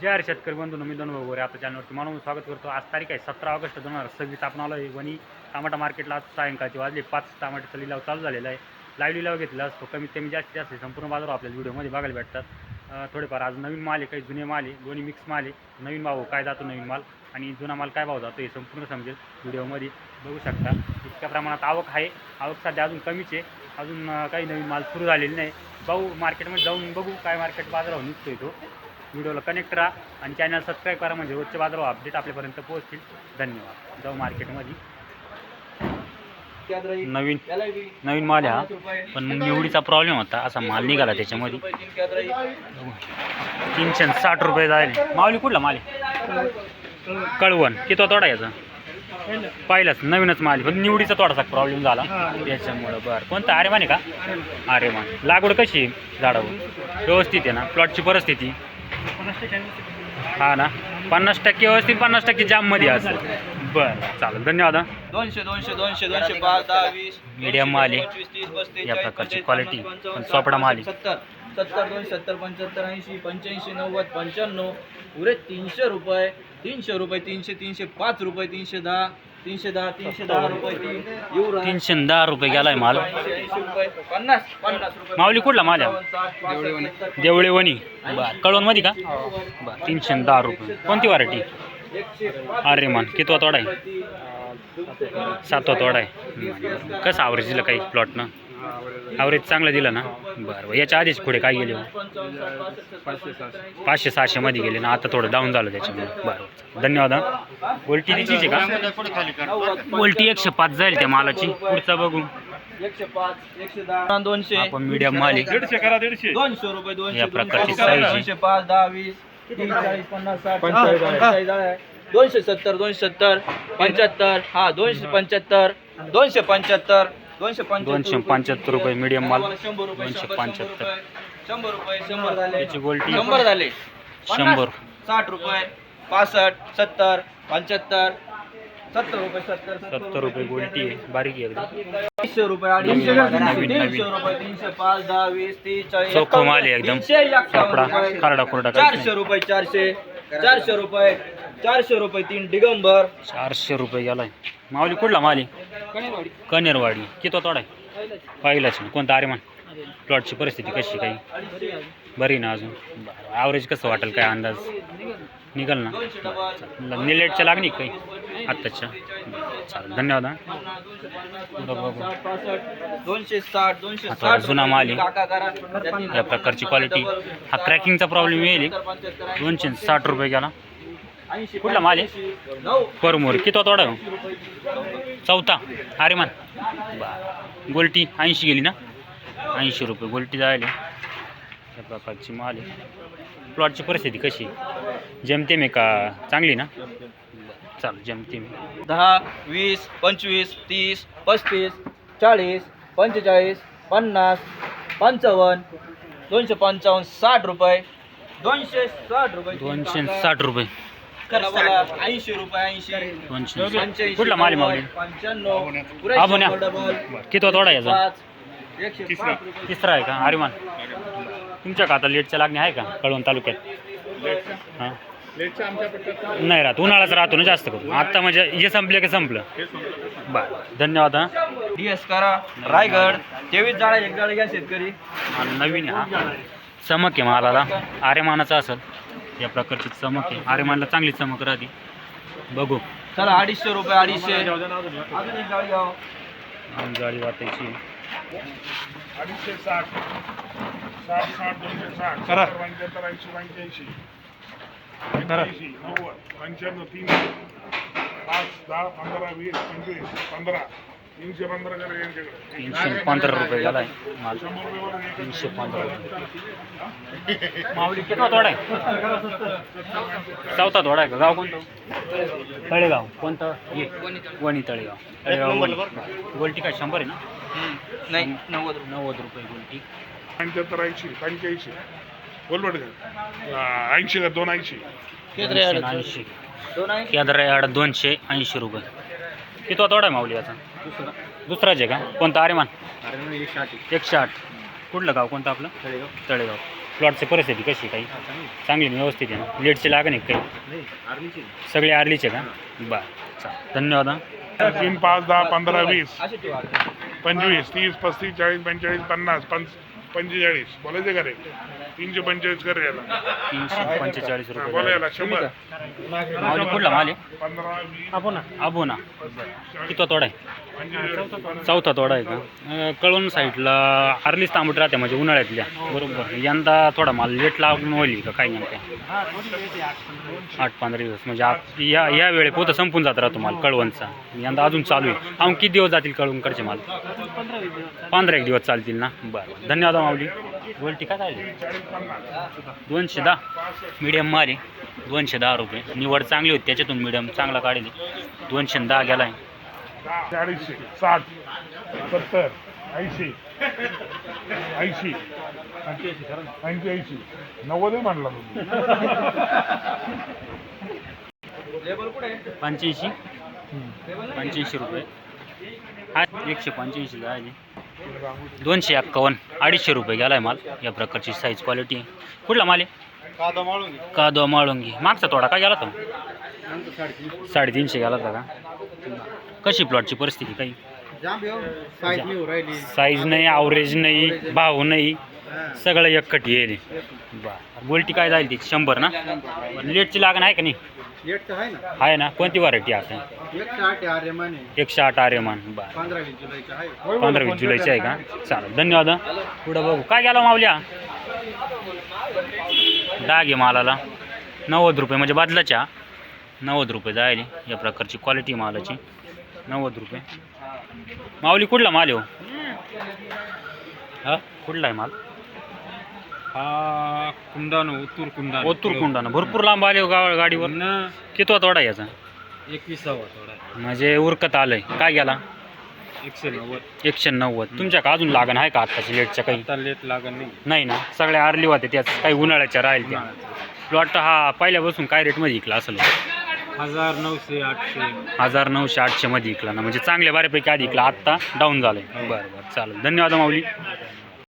जय हरी शेतकरी बंधू मी दोन वगैरे आपल्या चॅनलवरती म्हणून स्वागत करतो। आज तारीख आहे 17 ऑगस्ट 2026। आपण आलो आहे वणी टमाटा मार्केटला। आज सायंकाळचे वाजले 5। टमाट्याचा लिलाव चालू झालेला आहे। लाईव्ह लिलाव घेतला असतो, कमीत कमी जास्तीत जास्त संपूर्ण बाजार आपल्याला व्हिडिओमध्ये बघायला भेटतात। थोडेफार आज नवीन माल आहे, काही जुने माल आहे, दोन्ही मिक्स माल आहे। नवीन भाव काय जातो नवीन माल आणि जुना माल काय भाव जातो हे संपूर्ण समजेल व्हिडिओमध्ये बघू शकता। इतक्या प्रमाणात आवक आहे, आवक सध्या अजून कमीच आहे, अजून काही नवीन माल सुरू झालेली नाही। भाऊ मार्केटमध्ये जाऊन बघू काय मार्केट बाजारावर निघतोय तो। व्हिडिओला कनेक्ट राहा आणि चॅनल सबस्क्राईब करा, म्हणजे रोजचे बाजारावर अपडेट आपल्यापर्यंत पोहोचतील। धन्यवाद। जाऊ मार्केटमध्ये। नवीन माल हा, पण मग निवडीचा प्रॉब्लेम होता, असा माल निघाला त्याच्यामध्ये। 360 रुपये जाईल। माऊली कुठला माल आहे? कळवण। किती तोडा याचा? पहिलाच नवीनच माल, पण निवडीचा थोडासा प्रॉब्लेम झाला त्याच्यामुळं। बरं, कोणता आरेमान आहे का? आरेमान। लागवड कशी आहे झाडावर? व्यवस्थित आहे ना? प्लॉटची परिस्थिती हा ना, 50% व्यवस्थित, 50% जाममध्ये असेल। बरं चालेल, धन्यवाद। 200 200 200 200 5 10 20 मीडियम माल आहे 25 30 35 या प्रकारची क्वालिटी, पण सोपडा माल आहे। 70 70 270 75 80 85 90 95 पुरे 300 रुपये 300 रुपये 300 305 रुपये 310 310 310 रुपये 310 रुपये गेलाय माल। 80 रुपये 50 50 रुपये माऊली कुठला माल आहे? देवळे वणी। बरं, कळवण मध्ये का? बरं, 310 रुपये। कोणती व्हरायटी? आर्यमान। कितवा तोडा आहे? 7वा तोडा आहे। कसं ॲव्हरेज दिलं काही प्लॉटनं? ॲव्हरेज चांगलं दिलं ना? बरं, याच्या आधीच पुढे काय गेले? 500 600 मध्ये गेले ना, आता थोडं डाऊन झालं त्याच्यामुळे। बरं, धन्यवाद। उलटी तिची का? उलटी 105 जाईल त्या मालाची। पुढचा बघू। 105 110 200 आपण मीडियम माल आहे। 150 करा 150 200 रुपये 200 या प्रकारची साईज आहे। 205 10 20 30 40 50 60 45 270 270 75 हा 275 275 275 रुपये मीडियम माल। 275 100 रुपये 100 झाले याची गोल्टी 100 झाले 100 60 रुपये 65 70 75 70 रुपये 70 रुपये गोल्टी आहे, बारीक आहे एकदम। 300 रुपये 250 नवीन 300 रुपये 305 10 20 30 40 चोखो माल आहे एकदम। सापडा खारडा खुरडा 400 रुपये 400 रुपये 400 रुपये 3 दिगंबर 400 रुपये गेलाय। माऊली कुठला माल आहे? कनेरवाडी। किती तोडा आहे? पहिलाच ना। कोणता आरेमान? प्लॉटची परिस्थिती कशी काही बरी ना अजून? बरं, ॲव्हरेज कसं वाटेल काय अंदाज निघाल ना? निलेटच्या लागणी काही आत्ताच्या? चालेल, धन्यवाद। बघू 260 260 आता जुना माल आहे, या प्रकारची क्वालिटी। हा क्रॅकिंगचा प्रॉब्लेम येईल। 260 रुपये गेला। कुठला माल आहे? परमोर। किती तोडा आहे? 4था आरेमान। बरं, गोल्टी 80 गेली ना? 80 रुपये गोल्टी जायला। या प्रकारची माल आहे। प्लॉटची परिस्थिती कशी? जेमतेम आहे का चांगली ना? चालेल, जेमतेम। 10 20 25 30 35 40 45 50 55 255 60 रुपये 260 रुपये 260 रुपये 80 रुपये 80 280। कुठला माल आहे माऊली? 95 हा बोन्या। किती तोडा याचा? 105 तिसरा आहे का आरेमान? तुमच्या का आता लेटच्या लागणी आहे का कळवण तालुक्यात? हां, नाही राहत, उन्हाळाच राहतो ना जास्त करून। आता म्हणजे हे संपले की संपलं। बरं, धन्यवाद। DS करा रायगड 23 जाळ्या एक जाळी घ्या शेतकरी। आणि नवीन हा चमक आहे मालाला, आरेमानाचा असेल। या प्रकारची चमक आहे, आरेमानला चांगली चमक राहते। बघू चला 250 रुपये 250 अजून एक जाळी घ्या। जाळी वाटायची 250 60 60 60 260 करा 75 80 85 85 90 95 3 5 10 15 20 25 15 315 करा यांच्याकडे 315 रुपये गेलाय माल। 100 रुपये वर 315 रुपये। माऊली किती तोडा आहे? 4था तोडा आहे का? गाव कोणतं? तळेगाव। कोणतं? वणी तळेगाव। तळेगाव वणी। गोल्टी काय 100 आहे ना? नाही 90 रुपये गोल्टी। 75 80 85 बोल बट 80 का 280 280 केदर 280 रुपये। किती तोडा आहे माऊली याचा? दुसराच आहे का? कोणता आरेमान? 108। कुठलं गाव कोणतं आपलं? तळेगाव। प्लॉटची परिस्थिती कशी काही चांगली व्यवस्थित आहे ना? लेटची लागण आहे काही सगळे आर्लीचे का? बरं चालेल धन्यवाद हां. 3 5 10 15 20 अशी ठेवा 25 30 35 40 45 50 45 बोलायचे का रे 345 कर याला 345 बोला रुपये. याला 100 माऊली कुठला माल आहे? 15 20 अबो ना किती तोडा आहे? 45 चौथा तोडा आहे का? कळवण साईडला आर्लीच तांबट राहते म्हणजे उन्हाळ्यातल्या बरोबर. यंदा थोडा माल लेट लागून होईल का काही नेमकं? 8-15 दिवस म्हणजे या वेळे पोतं संपून जात राहतो माल कळवणचा. यंदा अजून चालू आहे. अजून किती दिवस जातील कळवणकडचे माल? 15 दिवस चालतील ना? बरं धन्यवाद माऊली. गोल्टी काय चालली? 210 मीडियम माल आहे. 210 रुपये. निवड चांगली होती त्याच्यातून मीडियम चांगला काढेल. 210 गेला आहे. 40 60 70 80 80 85 90 म्हणला तुम्ही. लेबल कुठे आहे 85 रुपये. हा 185 जायचे. 251 250 रुपये गेला आहे माल. या प्रकारची साईज क्वालिटी आहे. कुठला माल आहे? कादवा माळुंगी. मागचा थोडा काय गेला तो? 350 गेला होता का? कशी प्लॉटची परिस्थिती काही? साईज नाही, ॲव्हरेज नाही, भाव नाही, सगळं एकखट येईल. बरं गोल्टी काय जाईल ती? 100 ना? लेटची लागण आहे का नाही? आहे ना? कोणती व्हरायटी आता? 108 आर्यमान. बरं 15-20 जुलैची आहे का? चालेल धन्यवाद. पुढं बघू काय गेला मावल्या? डाग आहे मालाला 90 रुपये म्हणजे बदलाच्या 90 रुपये जायला. या प्रकारची क्वालिटी मालाची 90 रुपये. माऊली कुठला माल आहे हो? हा कुठला आहे माल? हा कुंडाणा ओतूर कुंडाणा. भरपूर लांब आले हो गाडीवर. कितवा तोडा याचा? 21वा थोडा म्हणजे उरकत आलंय. काय गेला? 190. 190. तुमच्या का अजून लागण आहे का आत्ताची लेटच्या काही? आता लेट लागत नाही ना? सगळ्या आरली होते त्याच काही उन्हाळ्याच्या राहील त्या. प्लॉट हा पहिल्यापासून काय रेटमध्ये विकला असेल? 1900 800 1900 800 मध्ये विकला ना? म्हणजे चांगल्या बऱ्यापैकी आधी विकला. आत्ता डाऊन झालंय. बरं बरं चालेल धन्यवाद माऊली.